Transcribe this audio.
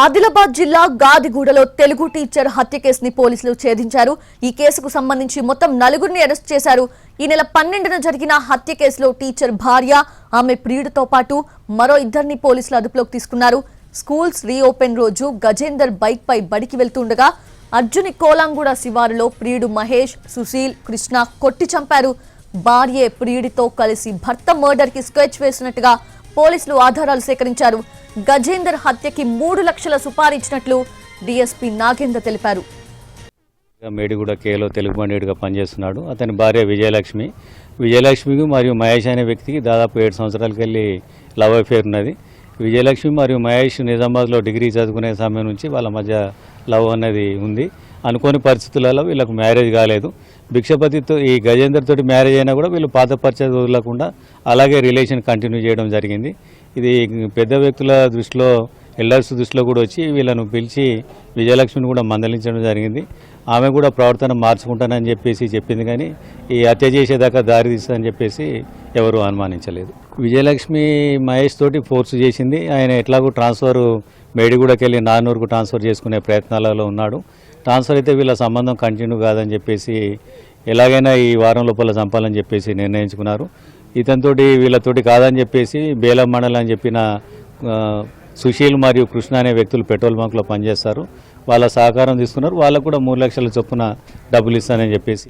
ఆదిలాబాద్ జిల్లా గాదిగూడలో తెలుగు టీచర్ హత్య కేసుని పోలీసులు ఛేదించారు. ఈ కేసుకు సంబంధించి మొత్తం 4గురిని అరెస్ట్ చేశారు. ఈ నెల 12న జరిగిన హత్య కేసులో టీచర్ భార్య, ఆమె ప్రియుడితో పాటు మరో 2ని పోలీసులు అదుపులోకి తీసుకున్నారు. స్కూల్స్ రీఓపెన్ రోజు గజేందర్ బైక్ పై బడికి వెళ్తుండగా అర్జుని కోలాంగూడ శివారులో ప్రియుడు మహేష్, సుశీల్, కృష్ణ కొట్టి చంపారు. భార్యే ప్రియుడితో కలిసి భర్త మర్డర్ కి స్కెచ్ వేసినట్టుగా పోలీసులు ఆధారాలు సేకరించారు. గజేందర్ హత్యకి 3 లక్షల సుపారీ ఇచ్చినట్లు డీఎస్పీ నాగేంద్ర తెలిపారు. మేడిగూడ కేలో తెలుగు పండితుడిగా పనిచేస్తున్నాడు. అతని భార్య విజయలక్ష్మికి మరియు మహేష్ అనే వ్యక్తికి దాదాపు 7 సంవత్సరాలకి వెళ్ళి లవ్ అఫేర్ ఉన్నది. విజయలక్ష్మి మరియు మహేష్ నిజామాబాద్లో డిగ్రీ చదువుకునే సమయం నుంచి వాళ్ళ మధ్య లవ్ అనేది ఉంది. అనుకోని పరిస్థితులలో వీళ్ళకు మ్యారేజ్ కాలేదు. భిక్షపతితో ఈ గజేందర్ తోటి మ్యారేజ్ అయినా కూడా వీళ్ళు పాత పరిచయం వదలకుండా అలాగే రిలేషన్ కంటిన్యూ చేయడం జరిగింది. ఇది పెద్ద వ్యక్తుల దృష్టిలో, ఎల్డర్స్ దృష్టిలో కూడా వచ్చి వీళ్ళను పిలిచి విజయలక్ష్మిని కూడా మందలించడం జరిగింది. ఆమె కూడా ప్రవర్తన మార్చుకుంటానని చెప్పేసి చెప్పింది, కానీ ఈ హత్య చేసేదాకా దారి తీస్తుందని చెప్పేసి ఎవరు అనుమానించలేదు. విజయలక్ష్మి మహేష్ తోటి ఫోర్స్ చేసింది. ఆయన ఎట్లాగూ ట్రాన్స్ఫర్ మేడిగూడకి వెళ్ళి నాన్నూరుకు ట్రాన్స్ఫర్ చేసుకునే ప్రయత్నాలలో ఉన్నాడు. ట్రాన్స్ఫర్ అయితే వీళ్ళ సంబంధం కంటిన్యూ కాదని చెప్పేసి ఎలాగైనా ఈ వారం లోపల చంపాలని చెప్పేసి నిర్ణయించుకున్నారు. ఇతనితోటి వీళ్ళతోటి కాదని చెప్పేసి బేలం మండలం అని చెప్పిన సుశీల్ మరియు కృష్ణ అనే వ్యక్తులు పెట్రోల్ బంక్లో పనిచేస్తారు. వాళ్ళ సహకారం తీసుకున్నారు. వాళ్ళకు కూడా 3 లక్షల చొప్పున డబ్బులు ఇస్తానని చెప్పేసి